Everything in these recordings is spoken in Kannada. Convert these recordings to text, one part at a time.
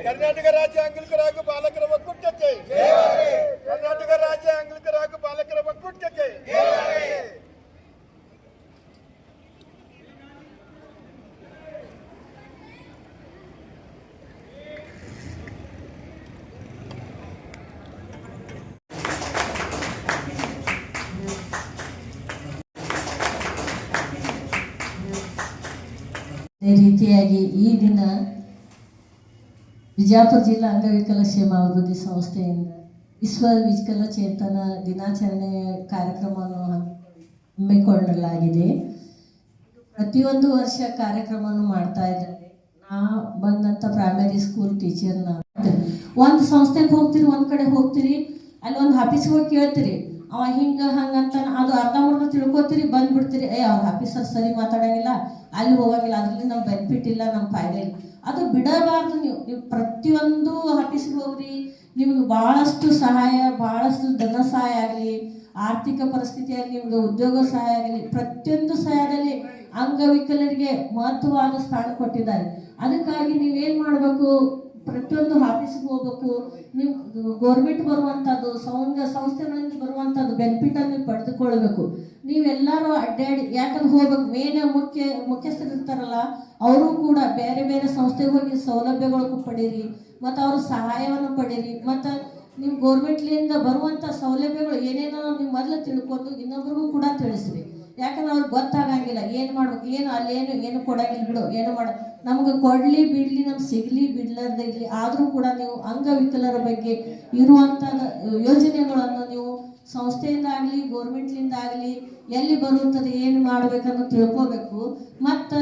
ಕರ್ನಾಟಕ ರಾಜ್ಯ ಅಂಗವಿಕಲರ ಹಾಗೂ ಬಾಲಕರ ಒಕ್ಕೂಟಕ್ಕೆ, ಕರ್ನಾಟಕ ರಾಜ್ಯ ಅಂಗವಿಕಲರ ಹಾಗೂ ಬಾಲಕರ ಒಕ್ಕೂಟಕ್ಕೆ. ಅದೇ ರೀತಿಯಾಗಿ ಈ ದಿನ ವಿಜಯಪುರ ಜಿಲ್ಲಾ ಅಂಗವಿಕಲ ಕ್ಷೇಮ ಅಭಿವೃದ್ಧಿ ಸಂಸ್ಥೆಯಿಂದ ವಿಶ್ವ ವಿಕಲಚೇತನ ದಿನಾಚರಣೆ ಕಾರ್ಯಕ್ರಮವನ್ನು ಹಮ್ಮಿಕೊಳ್ಳಲಾಗಿದೆ. ಪ್ರತಿಯೊಂದು ವರ್ಷ ಕಾರ್ಯಕ್ರಮವನ್ನು ಮಾಡ್ತಾ ಇದ್ದಾರೆ. ನಾ ಬಂದಂಥ ಪ್ರೈಮರಿ ಸ್ಕೂಲ್ ಟೀಚರ್ನ ಒಂದು ಸಂಸ್ಥೆಗೆ ಹೋಗ್ತೀರಿ, ಒಂದು ಕಡೆ ಹೋಗ್ತೀರಿ, ಅಲ್ಲಿ ಒಂದು ಆಫೀಸ್ಗೆ ಹೋಗಿ ಕೇಳ್ತೀರಿ, ಅವ ಹಿಂಗೆ ಹಂಗಂತ ಅದು ಅರ್ಧಂಬರ್ಧ ತಿಳ್ಕೊತೀರಿ, ಬಂದ್ಬಿಡ್ತೀರಿ. ಅವ್ರ ಆಫೀಸರ್ ಸರಿ ಮಾತಾಡೋಂಗಿಲ್ಲ, ಅಲ್ಲಿ ಹೋಗಂಗಿಲ್ಲ, ಅದರಲ್ಲಿ ನಮ್ಮ ಬೆನಿಫಿಟ್ ಇಲ್ಲ, ನಮ್ಮ ಫಾಯ್ದೆ ಇಲ್ಲ. ಅದು ಬಿಡಬಾರ್ದು. ನೀವು ಪ್ರತಿಯೊಂದು ಆಫೀಸ್ಗೆ ಹೋಗ್ರಿ, ನಿಮ್ಗೆ ಭಾಳಷ್ಟು ಸಹಾಯ, ಭಾಳಷ್ಟು ಧನ ಸಹಾಯ ಆಗಲಿ, ಆರ್ಥಿಕ ಪರಿಸ್ಥಿತಿಯಲ್ಲಿ ನಿಮ್ಗೆ ಉದ್ಯೋಗ ಸಹಾಯ ಆಗಲಿ, ಪ್ರತಿಯೊಂದು ಸಹಾಯದಲ್ಲಿ ಅಂಗವಿಕಲರಿಗೆ ಮಹತ್ವವಾದ ಸ್ಥಾನ ಕೊಟ್ಟಿದ್ದಾರೆ. ಅದಕ್ಕಾಗಿ ನೀವೇನು ಮಾಡಬೇಕು, ಪ್ರತಿಯೊಂದು ಆಫೀಸ್ಗೆ ಹೋಗ್ಬೇಕು. ನೀವು ಗೌರ್ಮೆಂಟ್ ಬರುವಂಥದ್ದು, ಸಂಸ್ಥೆಗಳಿಂದ ಬರುವಂಥದ್ದು ಬೆನಿಫಿಟನ್ನು ಪಡೆದುಕೊಳ್ಬೇಕು. ನೀವೆಲ್ಲರೂ ಅಡ್ಡಾಡಿ, ಯಾಕಂದ್ರೆ ಹೋಗ್ಬೇಕು. ಮುಖ್ಯಸ್ಥರು ಇರ್ತಾರಲ್ಲ, ಅವರು ಕೂಡ ಬೇರೆ ಬೇರೆ ಸಂಸ್ಥೆಗೆ ಹೋಗಿ ಸೌಲಭ್ಯಗಳು ಪಡೀರಿ, ಮತ್ತು ಅವ್ರ ಸಹಾಯವನ್ನು ಪಡೀರಿ. ಮತ್ತು ನೀವು ಗೌರ್ಮೆಂಟ್ಲಿಂದ ಬರುವಂಥ ಸೌಲಭ್ಯಗಳು ಏನೇನೋ ನೀವು ಮೊದಲು ತಿಳ್ಕೊಂಡು ಇನ್ನೊಬ್ರಿಗೂ ಕೂಡ ತಿಳಿಸ್ರಿ. ಯಾಕಂದ್ರೆ ಅವ್ರಿಗೆ ಗೊತ್ತಾಗಂಗಿಲ್ಲ ಏನು ಮಾಡ್ಬೇಕು, ಏನು ಏನು ಕೊಡಂಗಿಲ್ಲ, ಬಿಡು, ಏನು ಮಾಡ ನಮ್ಗೆ ಕೊಡಲಿ ಬಿಡಲಿ, ನಮ್ಗೆ ಸಿಗಲಿ ಬಿಡ್ಲಾರ್ದೆ ಇರಲಿ, ಆದರೂ ಕೂಡ ನೀವು ಅಂಗವಿಕಲರ ಬಗ್ಗೆ ಇರುವಂಥ ಯೋಜನೆಗಳನ್ನು ನೀವು ಸಂಸ್ಥೆಯಿಂದ ಆಗಲಿ ಗೌರ್ಮೆಂಟ್ಲಿಂದ ಆಗಲಿ ಎಲ್ಲಿ ಬರುತ್ತದೆ, ಏನು ಮಾಡಬೇಕನ್ನು ತಿಳ್ಕೋಬೇಕು. ಮತ್ತು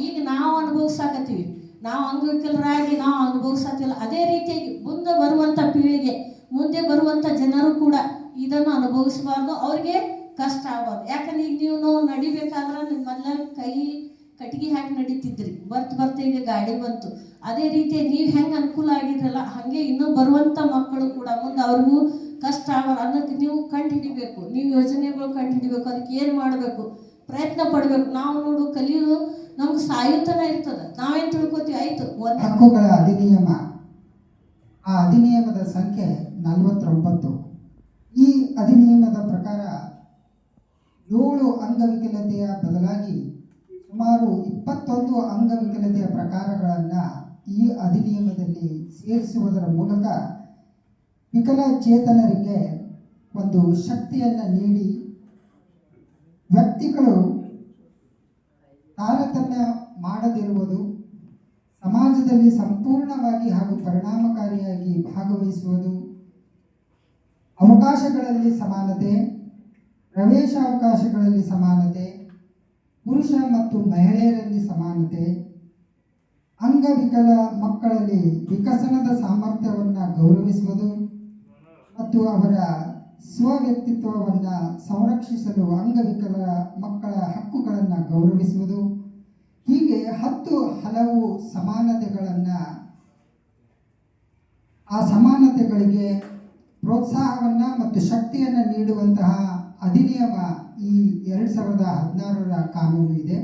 ಈಗ ನಾವು ಅನುಭವಿಸಾಕತ್ತೀವಿ, ನಾವು ಅಂಗವಿಕಲರಾಗಿ ನಾವು ಅನುಭವಿಸತ್ತಿಲ್ಲ. ಅದೇ ರೀತಿಯಾಗಿ ಮುಂದೆ ಬರುವಂಥ ಪೀಳಿಗೆ, ಮುಂದೆ ಬರುವಂಥ ಜನರು ಕೂಡ ಇದನ್ನು ಅನುಭವಿಸಬಾರ್ದು, ಅವ್ರಿಗೆ ಕಷ್ಟ ಆಗೋದು. ಯಾಕಂದ್ರೆ ಈಗ ನೀವು ನಡಿಬೇಕಾದ್ರೆ ನಿಮ್ಮ ಮೊದಲ ಕಟ್ಟಿಗೆ ಹಾಕಿ ನಡೀತಿದ್ರಿ, ಬರ್ತಾ ಈಗ ಗಾಡಿ ಬಂತು. ಅದೇ ರೀತಿ ನೀವು ಹೆಂಗೆ ಅನುಕೂಲ ಆಗಿರಲ್ಲ, ಹಾಗೆ ಇನ್ನೂ ಬರುವಂಥ ಮಕ್ಕಳು ಕೂಡ ಮುಂದೆ ಅವ್ರಿಗೂ ಕಷ್ಟ ಆಗೋರು ಅನ್ನೋದಕ್ಕೆ ನೀವು ಕಂಡು ಹಿಡಿಬೇಕು. ನೀವು ಯೋಜನೆಗಳು ಕಂಡು ಹಿಡಿಬೇಕು. ಅದಕ್ಕೆ ಏನು ಮಾಡಬೇಕು, ಪ್ರಯತ್ನ ಪಡಬೇಕು. ನಾವು ನೋಡು ಕಲಿಯೋದು ನಮ್ಗೆ ಸಾಯುತ್ತನೇ ಇರ್ತದೆ. ನಾವೇನು ತಿಳ್ಕೊತೀವಿ, ಆಯಿತು ಒಂದು ಹಕ್ಕುಗಳ ಅಧಿನಿಯಮ, ಆ ಅಧಿನಿಯಮದ ಸಂಖ್ಯೆ 49. ಈ ಅಧಿನಿಯಮದ ಪ್ರಕಾರ 7 ಅಂಗವಿಕಲತೆಯ ಬದಲಾಗಿ ಸುಮಾರು 21 ಅಂಗವಿಕಲತೆಯ ಪ್ರಕಾರಗಳನ್ನು ಈ ಅಧಿನಿಯಮದಲ್ಲಿ ಸೇರಿಸುವುದರ ಮೂಲಕ ವಿಕಲಚೇತನರಿಗೆ ಒಂದು ಶಕ್ತಿಯನ್ನು ನೀಡಿ ವ್ಯಕ್ತಿಗಳು ತಾರತಮ್ಯ ಮಾಡದಿರುವುದು, ಸಮಾಜದಲ್ಲಿ ಸಂಪೂರ್ಣವಾಗಿ ಹಾಗೂ ಪರಿಣಾಮಕಾರಿಯಾಗಿ ಭಾಗವಹಿಸುವುದು, ಅವಕಾಶಗಳಲ್ಲಿ ಸಮಾನತೆ, ಪ್ರವೇಶಾವಕಾಶಗಳಲ್ಲಿ ಸಮಾನತೆ, ಪುರುಷ ಮತ್ತು ಮಹಿಳೆಯರಲ್ಲಿ ಸಮಾನತೆ, ಅಂಗವಿಕಲ ಮಕ್ಕಳಲ್ಲಿ ವಿಕಸನದ ಸಾಮರ್ಥ್ಯವನ್ನು ಗೌರವಿಸುವುದು ಮತ್ತು ಅವರ ಸ್ವವ್ಯಕ್ತಿತ್ವವನ್ನು ಸಂರಕ್ಷಿಸಲು ಅಂಗವಿಕಲ ಮಕ್ಕಳ ಹಕ್ಕುಗಳನ್ನು ಗೌರವಿಸುವುದು, ಹೀಗೆ 10 ಹಲವು ಸಮಾನತೆಗಳನ್ನು, ಆ ಸಮಾನತೆಗಳಿಗೆ ಪ್ರೋತ್ಸಾಹವನ್ನು ಮತ್ತು ಶಕ್ತಿಯನ್ನು ನೀಡುವಂತಹ ಅಧಿನಿಯಮ ಈ 2016ರ ಕಾನೂನು ಇದೆ.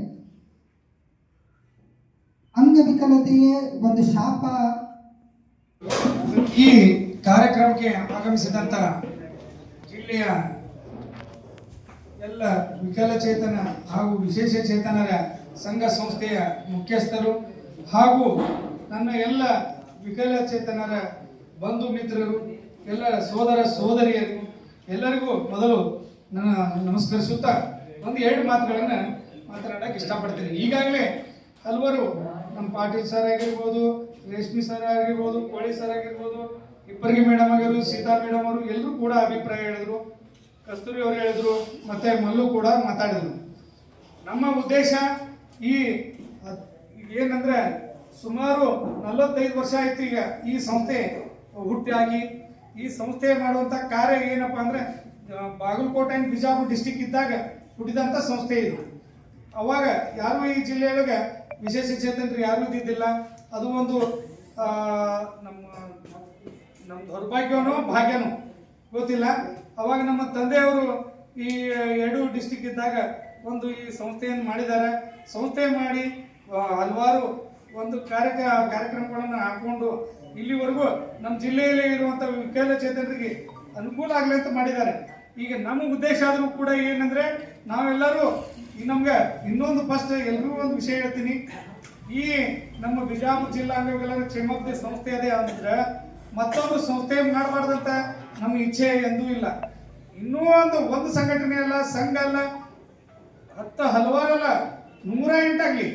ಅಂಗವಿಕಲತೆಯೇ ಒಂದು ಶಾಪ. ಈ ಕಾರ್ಯಕ್ರಮಕ್ಕೆ ಆಗಮಿಸಿದಂಥ ಜಿಲ್ಲೆಯ ಎಲ್ಲ ವಿಕಲಚೇತನ ಹಾಗೂ ವಿಶೇಷ ಚೇತನರ ಸಂಘ ಸಂಸ್ಥೆಯ ಮುಖ್ಯಸ್ಥರು ಹಾಗೂ ನನ್ನ ಎಲ್ಲ ವಿಕಲಚೇತನರ ಬಂಧು ಮಿತ್ರರು, ಎಲ್ಲ ಸೋದರ ಸೋದರಿಯರು ಎಲ್ಲರಿಗೂ ಮೊದಲು ನನ್ನ ನಮಸ್ಕರಿಸುತ್ತಾ 1-2 ಮಾತುಗಳನ್ನು ಮಾತನಾಡಕ್ಕೆ ಇಷ್ಟಪಡ್ತೀನಿ. ಈಗಾಗಲೇ ಹಲವರು ನಮ್ಮ ಪಾಟೀಲ್ ಸರ್ ಆಗಿರ್ಬೋದು, ರೇಷ್ಮಿ ಸರ್ ಆಗಿರ್ಬೋದು, ಕೋಳಿ ಸರ್ ಆಗಿರ್ಬೋದು, ಇಬ್ಬರಿಗೆ ಮೇಡಮ್ ಆಗಿರ್ಬೋದು, ಸೀತಾ ಮೇಡಮ್ ಅವರು ಎಲ್ಲರೂ ಕೂಡ ಅಭಿಪ್ರಾಯ ಹೇಳಿದ್ರು, ಕಸ್ತೂರಿ ಅವರು ಹೇಳಿದ್ರು, ಮತ್ತೆ ಮಲ್ಲು ಕೂಡ ಮಾತಾಡಿದ್ರು. ನಮ್ಮ ಉದ್ದೇಶ ಏನಂದ್ರೆ ಸುಮಾರು 45 ವರ್ಷ ಆಯ್ತು ಈಗ ಈ ಸಂಸ್ಥೆ ಹುಟ್ಟಾಗಿ. ಈ ಸಂಸ್ಥೆ ಮಾಡುವಂಥ ಕಾರ್ಯ ಏನಪ್ಪ ಅಂದ್ರೆ ಬಾಗಲಕೋಟೆ ಅಂಡ್ ಬಿಜಾಪುರ ಡಿಸ್ಟಿಕ್ ಇದ್ದಾಗ ಹುಟ್ಟಿದಂಥ ಸಂಸ್ಥೆ ಇದು. ಅವಾಗ ಯಾರು ಈ ಜಿಲ್ಲೆಯೊಳಗೆ ವಿಶೇಷ ಚೇತನರು ಯಾರು ಇದ್ದಿದ್ದಿಲ್ಲ. ಅದು ಒಂದು ನಮ್ಮ ದೌರ್ಭಾಗ್ಯವನೋ ಭಾಗ್ಯನೋ ಗೊತ್ತಿಲ್ಲ. ಅವಾಗ ನಮ್ಮ ತಂದೆಯವರು ಈ 2 ಡಿಸ್ಟಿಕ್ ಇದ್ದಾಗ ಒಂದು ಈ ಸಂಸ್ಥೆಯನ್ನು ಮಾಡಿದ್ದಾರೆ. ಸಂಸ್ಥೆ ಮಾಡಿ ಹಲವಾರು ಒಂದು ಕಾರ್ಯಕ್ರಮಗಳನ್ನು ಹಾಕೊಂಡು ಇಲ್ಲಿವರೆಗೂ ನಮ್ಮ ಜಿಲ್ಲೆಯಲ್ಲಿ ಇರುವಂತ ವಿಕಲಚೇತನರಿಗೆ ಅನುಕೂಲ ಆಗಲಿ ಅಂತ ಮಾಡಿದ್ದಾರೆ. ಈಗ ನಮ್ಮ ಉದ್ದೇಶ ಆದರೂ ಕೂಡ ಏನಂದ್ರೆ ನಾವೆಲ್ಲರೂ ನಮ್ಗೆ ಇನ್ನೊಂದು ಫಸ್ಟ್ ಎಲ್ರಿಗೂ ಒಂದು ವಿಷಯ ಹೇಳ್ತೀನಿ. ಈ ನಮ್ಮ ಬಿಜಾಪುರ ಜಿಲ್ಲಾ ಅಂಗವಿಕಲರ ಕ್ಷೇಮಾಭಿವೃದ್ಧಿ ಸಂಸ್ಥೆ ಅದೇ ಅಂದ್ರೆ ಮತ್ತೊಂದು ಸಂಸ್ಥೆ ಮಾಡಬಾರ್ದಂತ ನಮ್ಮ ಇಚ್ಛೆ ಎಂದೂ ಇಲ್ಲ. ಇನ್ನೂ ಒಂದು ಸಂಘಟನೆ ಅಲ್ಲ, ಸಂಘ ಅಲ್ಲ, ಹಲವಾರಲ್ಲ, 108 ಆಗ್ಲಿ.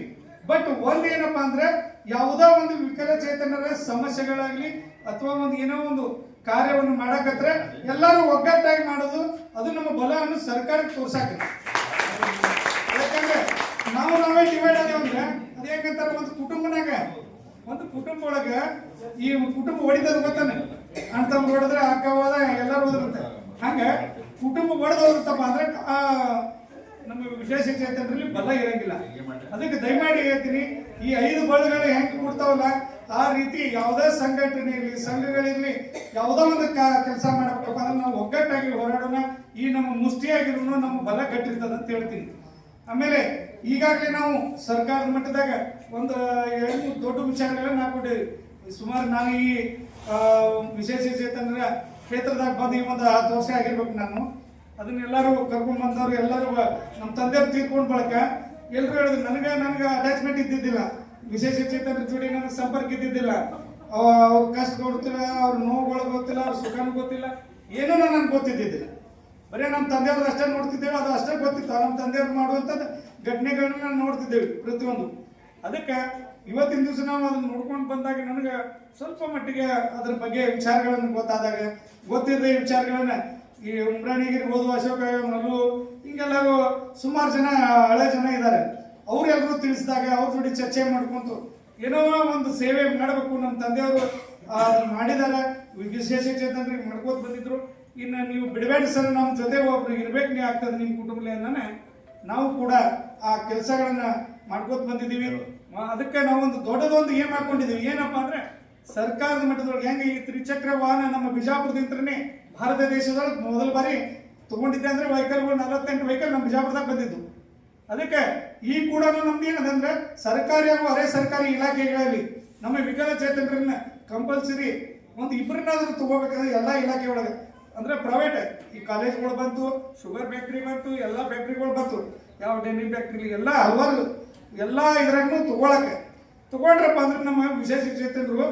ಬಟ್ ಒಂದೇನಪ್ಪ ಅಂದ್ರೆ ಯಾವುದೋ ಒಂದು ವಿಕಲಚೇತನರ ಸಮಸ್ಯೆಗಳಾಗ್ಲಿ ಅಥವಾ ಒಂದು ಏನೋ ಒಂದು ಕಾರ್ಯವನ್ನು ಮಾಡಕತ್ರ ಎಲ್ಲರೂ ಒಗ್ಗಟ್ಟಾಗಿ ಮಾಡೋದು, ಅದು ನಮ್ಮ ಬಲವನ್ನು ಸರ್ಕಾರಕ್ಕೆ ತೋರ್ಸಾಕ. ಯಾಕಂದ್ರೆ ನಾವೇ ಡಿವೈಡ್ ಆದೇವಂದ್ರೆ ಅದು ಹೇಗಂತಾರೆ, ಒಂದು ಕುಟುಂಬ ಒಳಗ ಈ ಕುಟುಂಬ ಹೊಡಿತದ ಗೊತ್ತಾನೆ, ಅಂತಂದು ಹೊಡೆದ್ರೆ ಅಕ್ಕವಾದ ಎಲ್ಲರೂ ಹೋದ್ರಂತೆ. ಹಂಗ ಕುಟುಂಬ ಹೊಡೆದೋದ್ರಪ್ಪ ಅಂದ್ರೆ ನಮ್ಮ ವಿಶೇಷ ಚೇತನರಲ್ಲಿ ಬಲ ಇರಂಗಿಲ್ಲ. ಅದಕ್ಕೆ ದಯಮಾಡಿ ಹೇಳ್ತೀನಿ, ಈ 5 ಬಲಗಳು ಹೆಂಗೆ ಕೊಡ್ತಾವಲ್ಲ ಆ ರೀತಿ ಯಾವುದೇ ಸಂಘಟನೆ ಇರಲಿ, ಸಂಘಗಳಿರ್ಲಿ, ಯಾವುದೋ ಒಂದು ಕೆಲಸ ಮಾಡಬೇಕಪ್ಪ ಅಂದ್ರೆ ನಾವು ಒಗ್ಗಟ್ಟಾಗಿ ಹೋರಾಡೋಣ. ಈ ನಮ್ಮ ಮುಷ್ಟಿಯಾಗಿರೋನು ನಮ್ಮ ಬಲ ಗಟ್ಟಿರ್ತದ ಅಂತ ಹೇಳ್ತೀನಿ. ಆಮೇಲೆ ಈಗಾಗಲೇ ನಾವು ಸರ್ಕಾರದ ಮಟ್ಟದಾಗ ಒಂದು 2 ದೊಡ್ಡ ವಿಚಾರಗಳನ್ನ ಹಾಕೊಂಡಿದ್ದೀವಿ. ಸುಮಾರು ನಾನು ಈ ವಿಶೇಷ ಚೇತನರ ಕ್ಷೇತ್ರದಾಗ ಬಂದು ಈ ಒಂದು 10 ವರ್ಷ ಆಗಿರ್ಬೇಕು. ನಾನು ಅದನ್ನೆಲ್ಲರೂ ಕರ್ಕೊಂಡ್ ಬಂದವ್ರು ಎಲ್ಲರೂ ನಮ್ಮ ತಂದೆಯವ್ರು ತೀರ್ಕೊಂಡ್ ಬಳಕ ಎಲ್ರು ಹೇಳಿದ್ರು, ನನಗೆ ಅಟ್ಯಾಚ್ಮೆಂಟ್ ಇದ್ದಿದ್ದಿಲ್ಲ, ವಿಶೇಷ ಚೇತನರ ಜೋಡಿ ನನಗೆ ಸಂಪರ್ಕ ಇದ್ದಿದ್ದಿಲ್ಲ. ಅವ್ರ ಕಷ್ಟ ಗೊತ್ತಿಲ್ಲ, ಅವ್ರ ನೋವುಗಳು ಗೊತ್ತಿಲ್ಲ, ಅವ್ರ ಸುಖನೂ ಗೊತ್ತಿಲ್ಲ, ಏನೂ ನನಗೆ ಗೊತ್ತಿದ್ದಿದ್ದಿಲ್ಲ. ಬರೀ ನಮ್ಮ ತಂದೆಯವ್ರದ್ದು ಅಷ್ಟೇ ನೋಡ್ತಿದ್ದೇವೆ, ಅದು ಅಷ್ಟೇ ಗೊತ್ತಿತ್ತು. ನಮ್ಮ ತಂದೆಯವ್ರು ಮಾಡುವಂಥದ್ದು ಘಟನೆಗಳನ್ನ ನಾವು ನೋಡ್ತಿದ್ದೇವೆ ಪ್ರತಿಯೊಂದು. ಅದಕ್ಕೆ ಇವತ್ತಿನ ದಿವಸ ನಾವು ಅದನ್ನ ನೋಡ್ಕೊಂಡು ಬಂದಾಗ ನನಗೆ ಸ್ವಲ್ಪ ಮಟ್ಟಿಗೆ ಅದ್ರ ಬಗ್ಗೆ ವಿಚಾರಗಳನ್ನು ಗೊತ್ತಾದಾಗ, ಗೊತ್ತಿರದೆ ಈ ವಿಚಾರಗಳನ್ನ ಈ ಉಮ್ರಾಣಿಗಿರ್ಬೋದು, ಅಶೋಕ ಮಲ್ಲು, ಹಿಂಗೆಲ್ಲರೂ ಸುಮಾರು ಜನ ಹಳೆ ಜನ ಇದ್ದಾರೆ, ಅವರೆಲ್ಲರೂ ತಿಳಿಸಿದಾಗ ಅವ್ರ ಜೋಡಿ ಚರ್ಚೆ ಮಾಡ್ಕೊಂತು ಏನೋ ಒಂದು ಸೇವೆ ಮಾಡಬೇಕು. ನಮ್ಮ ತಂದೆಯವರು ಮಾಡಿದ್ದಾರೆ, ವಿಶೇಷ ಚೇತನರಿಗೆ ಮಾಡ್ಕೋತ ಬಂದಿದ್ರು. ಇನ್ನು ನೀವು ಬಿಡಬೇಡಿ ಸರ್, ನಮ್ಮ ಜೊತೆ ಒಬ್ರಿಗೆ ಇರ್ಬೇಕು, ನೀವು ಆಗ್ತದೆ ನಿಮ್ಮ ಕುಟುಂಬದಲ್ಲಿ ಅನ್ನೇ ನಾವು ಕೂಡ ಆ ಕೆಲಸಗಳನ್ನ ಮಾಡ್ಕೋತ ಬಂದಿದ್ದೀವಿ. ಅದಕ್ಕೆ ನಾವೊಂದು ದೊಡ್ಡದೊಂದು ಏನ್ ಮಾಡ್ಕೊಂಡಿದ್ದೀವಿ, ಏನಪ್ಪಾ ಅಂದ್ರೆ ಸರ್ಕಾರದ ಮಟ್ಟದೊಳಗೆ ಹೆಂಗೆ ಈ ತ್ರಿಚಕ್ರ ವಾಹನ ನಮ್ಮ ಬಿಜಾಪುರದಿಂದನೇ ಭಾರತ ದೇಶದೊಳಗೆ ಮೊದಲ ಬಾರಿ ತಗೊಂಡಿದ್ದೆ ಅಂದ್ರೆ ವೆಹಿಕಲ್ಗಳು 48 ವೆಹಿಕಲ್ ನಮ್ಮ ಬಿಜಾಪುರದಾಗ ಬಂದಿದ್ದು. ಅದಕ್ಕೆ ಈ ಕೂಡ ನಮ್ದು ಏನದಂದ್ರೆ ಸರ್ಕಾರಿ ಹಾಗೂ ಅರೆ ಸರ್ಕಾರಿ ಇಲಾಖೆಗಳಲ್ಲಿ ನಮ್ಮ ವಿಕಲಚೇತನರನ್ನ ಕಂಪಲ್ಸರಿ ಒಂದು 2 ತಗೋಬೇಕಾದ್ರೆ ಎಲ್ಲ ಇಲಾಖೆ ಒಳಗೆ ಅಂದ್ರೆ ಪ್ರೈವೇಟ್ ಈ ಕಾಲೇಜ್ಗಳು ಬಂತು, ಶುಗರ್ ಫ್ಯಾಕ್ಟ್ರಿ ಬಂತು, ಎಲ್ಲ ಫ್ಯಾಕ್ಟ್ರಿಗಳು ಬಂತು, ಯಾವ ಡೆನಿ ಫ್ಯಾಕ್ಟ್ರಿ ಎಲ್ಲ ಹಲವಾರು ಎಲ್ಲ ಇದ್ರಾಗೂ ತಗೊಂಡ್ರಪ್ಪ ಅಂದ್ರೆ ನಮ್ಮ ವಿಶೇಷ ಚೇತನರು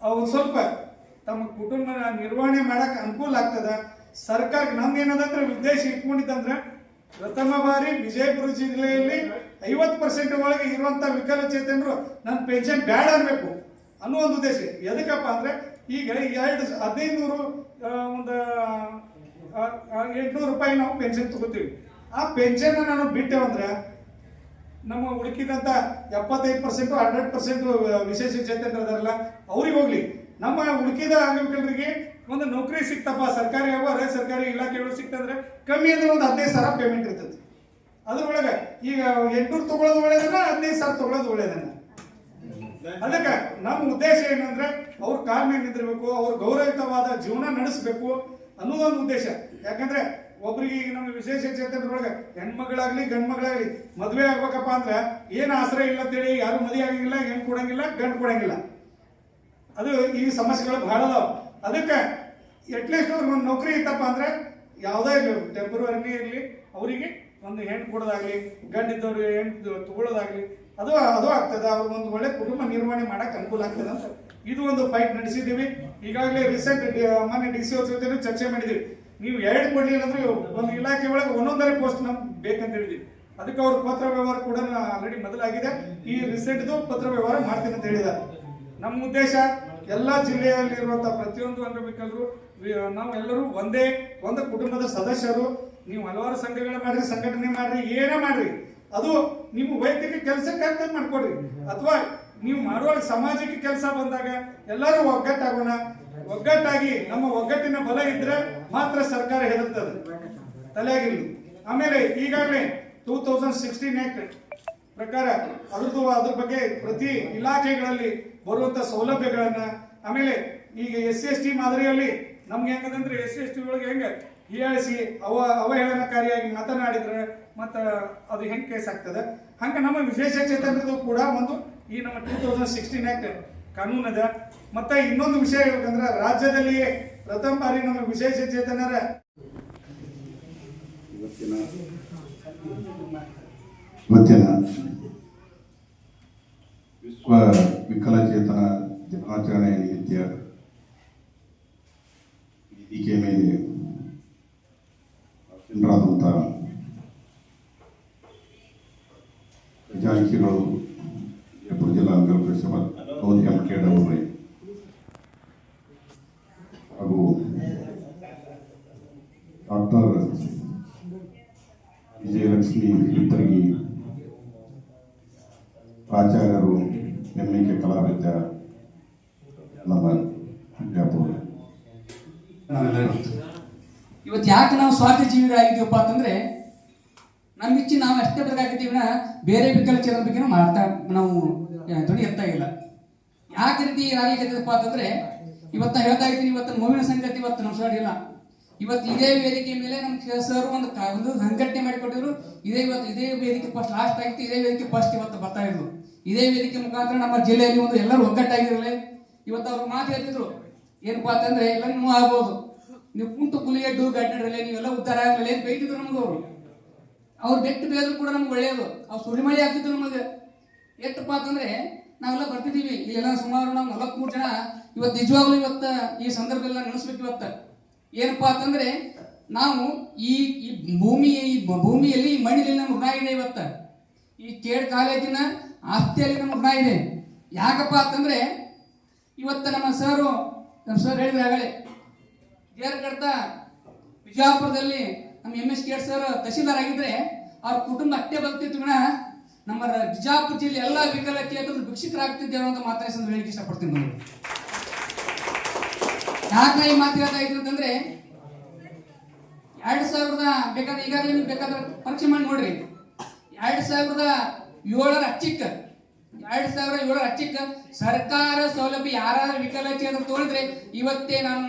ಅವ್ರು ಸ್ವಲ್ಪ ತಮ್ಮ ಕುಟುಂಬ ನಿರ್ವಹಣೆ ಮಾಡಕ್ ಅನುಕೂಲ ಆಗ್ತದ. ಸರ್ಕಾರಕ್ಕೆ ನಮ್ದು ಏನದಂದ್ರೆ ಉದ್ದೇಶ ಇಟ್ಕೊಂಡಿದ್ದಂದ್ರೆ ಪ್ರಥಮ ಬಾರಿ ವಿಜಯಪುರ ಜಿಲ್ಲೆಯಲ್ಲಿ 50% ಒಳಗೆ ಇರುವಂತ ವಿಕಲಚೇತನರು ನನ್ನ ಪೆನ್ಷನ್ ಬ್ಯಾಡ್ ಅನ್ಬೇಕು ಅನ್ನೋ ಒಂದು ಉದ್ದೇಶ. ಎದಕ್ಕಪ್ಪ ಅಂದ್ರೆ ಈಗ 1500 ಒಂದು 800 ರೂಪಾಯಿ ನಾವು ಪೆನ್ಷನ್ ತಗೋತೀವಿ. ಆ ಪೆನ್ಷನ್ ನಾನು ಬಿಟ್ಟೆವಂದ್ರೆ ನಮ್ಮ ಉಳಿಕಿದಂತ 75% 100% ವಿಶೇಷ ಚೇತನರಲ್ಲ ಅವ್ರಿಗೆ ಹೋಗ್ಲಿ. ನಮ್ಮ ಉಳಿಕಿದ ಅಂಗವಿಕಲರಿಗೆ ಒಂದು ನೌಕರಿ ಸಿಕ್ತಪ್ಪ, ಸರ್ಕಾರಿ ಹಾಗೂ ಅರೆ ಸರ್ಕಾರಿ ಇಲಾಖೆಗಳು ಸಿಕ್ತಂದ್ರೆ ಕಮ್ಮಿ ಅಂದ್ರೆ ಒಂದು 15,000 ಪೇಮೆಂಟ್ ಇರ್ತದೆ. ಅದ್ರೊಳಗೆ ಈಗ 800 ತಗೊಳ್ಳೋದು ಒಳ್ಳೇದನ್ನ, 15,000 ತಗೊಳ್ಳೋದು ಒಳ್ಳೇದನ್ನ. ಅದಕ್ಕೆ ನಮ್ಮ ಉದ್ದೇಶ ಏನಂದ್ರೆ ಅವ್ರ ಕಾಲ್ ಮೇಲೆ ನಿಂದಿರ್ಬೇಕು, ಅವ್ರ ಗೌರವಯುತವಾದ ಜೀವನ ನಡೆಸಬೇಕು ಅನ್ನೋದೊಂದು ಉದ್ದೇಶ. ಯಾಕಂದ್ರೆ ಒಬ್ರಿಗೆ ಈಗ ನಮ್ಮ ವಿಶೇಷ ಚೇತನರೊಳಗೆ ಹೆಣ್ಮಗಳಾಗ್ಲಿ ಗಂಡ್ಮಗಳಾಗ್ಲಿ ಮದುವೆ ಆಗ್ಬೇಕಪ್ಪ ಅಂದ್ರೆ ಏನ್ ಆಶ್ರಯ ಇಲ್ಲ ಅಂತೇಳಿ ಯಾರು ಮದುವೆ ಆಗಂಗಿಲ್ಲ, ಹೆಣ್ ಕೊಡಂಗಿಲ್ಲ, ಗಂಡು ಕೊಡಂಗಿಲ್ಲ. ಅದು ಈ ಸಮಸ್ಯೆಗಳು ಬಹಳ ಅದಾವ. ಅದಕ್ಕೆ ಅಟ್ಲೀಸ್ಟ್ ಅವ್ರಿಗೆ ಒಂದು ನೌಕರಿ ಇತ್ತಪ್ಪ ಅಂದ್ರೆ ಯಾವುದೇ ಟೆಂಪರರಿ ಇರಲಿ, ಅವರಿಗೆ ಒಂದು ಹೆಣ್ಣು ಕೊಡೋದಾಗ್ಲಿ, ಗಂಡಿದ್ದವ್ರಿಗೆ ಹೆಣ್ಣು ತಗೊಳ್ಳೋದಾಗ್ಲಿ ಅದು ಆಗ್ತದೆ. ಅವ್ರಿಗೊಂದು ಒಳ್ಳೆ ಕುಟುಂಬ ನಿರ್ವಹಣೆ ಮಾಡಕ್ ಅನುಕೂಲ ಆಗ್ತದೆ ಅಂತ ಇದು ಒಂದು ಫೈಟ್ ನಡೆಸಿದ್ದೀವಿ. ಈಗಾಗಲೇ ರೀಸೆಂಟ್ ಮೊನ್ನೆ DC ಅವ್ರ ಜೊತೆ ಚರ್ಚೆ ಮಾಡಿದ್ದೀವಿ. ನೀವು 2 ಕೊಡ್ಲಿಲ್ಲ ಅಂದ್ರೆ ಒಂದು ಇಲಾಖೆ ಒಳಗೆ 1 ಪೋಸ್ಟ್ ನಮ್ಗೆ ಬೇಕಂತ ಹೇಳಿದ್ವಿ. ಅದಕ್ಕೆ ಅವ್ರ ಪತ್ರ ವ್ಯವಹಾರ ಕೂಡ ಆಲ್ರೆಡಿ ಮೊದಲಾಗಿದೆ. ಈ ರೀಸೆಂಟ್ದು ಪತ್ರ ವ್ಯವಹಾರ ಮಾಡ್ತೀನಿ ಅಂತ ಹೇಳಿದ್ದಾರೆ. ನಮ್ಮ ಉದ್ದೇಶ ಎಲ್ಲಾ ಜಿಲ್ಲೆಯಲ್ಲಿ ಇರುವಂತಹ ಪ್ರತಿಯೊಂದು ಅಂಗವಿಕಲರು ನಾವು ಎಲ್ಲರೂ ಒಂದೇ ಒಂದು ಕುಟುಂಬದ ಸದಸ್ಯರು. ನೀವು ಹಲವಾರು ಸಂಘಗಳ ಮಾಡ್ರಿ, ಸಂಘಟನೆ ಮಾಡ್ರಿ, ಏನೇ ಮಾಡ್ರಿ, ಅದು ನಿಮ್ಮ ವೈಯಕ್ತಿಕ ಕೆಲಸಕ್ಕೆ ಮಾಡ್ಕೊಡ್ರಿ, ಅಥವಾ ನೀವು ಮಾಡುವ ಸಮಾಜಕ್ಕೆ ಕೆಲಸ ಬಂದಾಗ ಎಲ್ಲರೂ ಒಗ್ಗಟ್ಟಾಗೋಣ. ಒಗ್ಗಟ್ಟಾಗಿ ನಮ್ಮ ಒಗ್ಗಟ್ಟಿನ ಬಲ ಇದ್ರೆ ಮಾತ್ರ ಸರ್ಕಾರ ಹೆದರ್ತದೆ, ತಲೆಯಾಗಿರ್ಲಿ. ಆಮೇಲೆ ಈಗಾಗಲೇ 2016 ಆಕ್ಟ್ ಪ್ರಕಾರ ಅದ್ರ ಬಗ್ಗೆ ಪ್ರತಿ ಇಲಾಖೆಗಳಲ್ಲಿ ಬರುವಂತ ಸೌಲಭ್ಯಗಳನ್ನ, ಆಮೇಲೆ ಈಗ SC/ST ಮಾದರಿಯಲ್ಲಿ ನಮ್ಗೆ ಹೆಂಗಂದ್ರೆ SC/ST ಒಳಗೆ ಹೆಂಗ ಹೀಯಾಳಿಸಿ ಅವಹೇಳನಕಾರಿಯಾಗಿ ಮಾತನಾಡಿದ್ರೆ ಮತ್ತ ಅದು ಹೆಂಗ್ ಕೇಸ್ ಆಗ್ತದೆ, ಹಂಗ ನಮ್ಮ ವಿಶೇಷ ಚೇತನರದು ಕೂಡ ಒಂದು ಈ ನಮ್ಮ 2016 ಆಕ್ಟ್ ಕಾನೂನು ಅದ. ಮತ್ತೆ ಇನ್ನೊಂದು ವಿಷಯ ಹೇಳ್ಬೇಕಂದ್ರೆ ರಾಜ್ಯದಲ್ಲಿ ಪ್ರಥಮ ಬಾರಿ ನಮ್ಮ ವಿಶೇಷ ಚೇತನರ ಇವತ್ತಿನ ವಿಶ್ವ ವಿಕಲಚೇತನ ದಿನಾಚರಣೆ ನಿಮಿತ್ತ ವೇದಿಕೆ ಮೇಲೆ ಆಸೀನರಾದಂಥ ಖಜಾಂಚಿಗಳು ವಿಜಯಪುರ ಜಿಲ್ಲಾ ಅಂಗರ ಪರಿಷತ್ ಗೌರಿ ಎಂ.ಕೆ. ಡಬುರೈ ಹಾಗೂ ಡಾಕ್ಟರ್ ವಿಜಯಲಕ್ಷ್ಮಿ ಹಿತ್ತರಗಿ ಪ್ರಾಚಾರ್ಯರು ಎಂ.ಕೆ. ಕಲಾವಿದ್ಯ ನಮ್ಮ ವಿಜಯಪುರ. ಇವತ್ತು ಯಾಕೆ ನಾವು ಸ್ವಾರ್ಥ ಜೀವಿಗಳಾಗಿದ್ದೀವಪ್ಪ ಅಂತಂದ್ರೆ ನಮ್ಮ ಇಚ್ಛೆ ನಾವು ಅಷ್ಟೇ ಬದಲಾಗಿದ್ದೀವಿ, ಬೇರೆ ವಿಕಲಚೇತನ ಬಗ್ಗೆ ನಾವು ಧ್ವನಿ ಎತ್ತಾ ಇಲ್ಲ. ಯಾಕೆ ರೀತಿ ಆಗ್ಲಿಕ್ಕಪ್ಪ ಅಂತಂದ್ರೆ ಇವತ್ತು ಹೇಳ್ತಾ ಇದ್ದೀನಿ, ಇವತ್ತು ನೋವಿನ ಸಂಗತಿ ಇವತ್ತು ನಮ್ಮ ಸೈಡ್ ಇಲ್ಲ. ಇವತ್ತು ಇದೇ ವೇದಿಕೆ ಮೇಲೆ ನಮ್ಮ ಸರ್ ಒಂದು ಸಂಘಟನೆ ಮಾಡಿಕೊಟ್ಟಿದ್ರು. ಇದೇ ವೇದಿಕೆ ಫಸ್ಟ್ ಲಾಸ್ಟ್ ಆಗಿತ್ತು, ಇದೇ ವೇದಿಕೆ ಫಸ್ಟ್ ಇವತ್ತು ಬರ್ತಾ ಇದ್ರು. ಇದೇ ವೇದಿಕೆ ಮುಖಾಂತರ ನಮ್ಮ ಜಿಲ್ಲೆಯಲ್ಲಿ ಒಂದು ಎಲ್ಲರೂ ಒಗ್ಗಟ್ಟಾಗಿರಲಿ. ಇವತ್ತು ಅವ್ರು ಮಾತು ಹೇಳ್ತಿದ್ರು ಏನಪ್ಪಾ ಅಂತಂದ್ರೆ ಎಲ್ಲರಿಗೂ ನೋವು ಆಗ್ಬೋದು, ನೀವು ಕುಂಟು ಕುಲಿಯಡ್ಡು ಗಡ್ಡರಲ್ಲೇ ನೀವೆಲ್ಲ ಉದ್ಧಾರ ಆಗಲಿಲ್ಲ ಏನು ಬೈತಿದ್ರು ನಮಗವರು. ಅವ್ರು ಬೆಟ್ಟು ಬೇದ್ರು ಕೂಡ ನಮ್ಗೆ ಒಳ್ಳೆಯದು. ಅವ್ರು ಸುರಿಮಳಿ ಆಗ್ತಿದ್ರು ನಮಗೆ. ಎಷ್ಟಪ್ಪ ಅಂತಂದ್ರೆ ನಾವೆಲ್ಲ ಬರ್ತಿದ್ದೀವಿ ಇಲ್ಲೆಲ್ಲ ಸುಮಾರು ನಾವು 43 ಜನ. ಇವತ್ತು ನಿಜವಾಗ್ಲೂ ಇವತ್ತು ಈ ಸಂದರ್ಭದಲ್ಲಿ ನೆನೆಸ್ಬೇಕು. ಇವತ್ತು ಏನಪ್ಪಾ ಅಂತಂದ್ರೆ ನಾವು ಈ ಭೂಮಿಯಲ್ಲಿ ಮಣ್ಣಿನಲ್ಲಿ ನಮ್ಮ ಋಣ ಇದೆ. ಇವತ್ತು ಈ ಕೇಡ್ ಕಾಲೇಜಿನ ಆಸ್ತಿಯಲ್ಲಿ ನಮ್ಮ ಋಣ ಇದೆ. ಯಾಕಪ್ಪ ಅಂತಂದ್ರೆ ಇವತ್ತು ನಮ್ಮ ಸರ್ ಹೇಳಿದ್ರೆ ಆಗಲೇ ಜೇರ್ಕಡ್ತ ವಿಜಯಪುರದಲ್ಲಿ ನಮ್ಮ MS ಕೇಡ್ ಸರ್ ತಹಶೀಲ್ದಾರ್ ಆಗಿದ್ರೆ ಅವ್ರ ಕುಟುಂಬ ಅಷ್ಟೇ ಬದುಕ್ತಿತ್ತು ವಿನ ನಮ್ಮ ಬಿಜಾಪುರ ಜಿಲ್ಲೆ ಎಲ್ಲ ವಿಕಲಚೇತನರು ಭಿಕ್ಷಕರಾಗ್ತಿದ್ದೇವೆ ಅಂತ ಮಾತಾಡಿಸೋದು ಹೇಳಿಕ್ಕೆ ಇಷ್ಟಪಡ್ತೀನಿ. ನಾನು ಯಾಕೆ ಈ ಮಾತು ಹೇಳ್ತಾ ಇದ್ರು ಅಂತಂದ್ರೆ 2000 ಬೇಕಾದ್ರೆ ಈಗಾಗಲೇ ನೀವು ಬೇಕಾದ್ರೆ ಪರೀಕ್ಷೆ ಮಾಡಿ ನೋಡ್ರಿ. 2007 ಅಚ್ಚಿಕ್ಕ ಸರ್ಕಾರ ಸೌಲಭ್ಯ ಯಾರಾದ್ರೂ ವಿಕಲಚೇತನ ತೋಳಿದ್ರೆ ಇವತ್ತೇ ನಾನು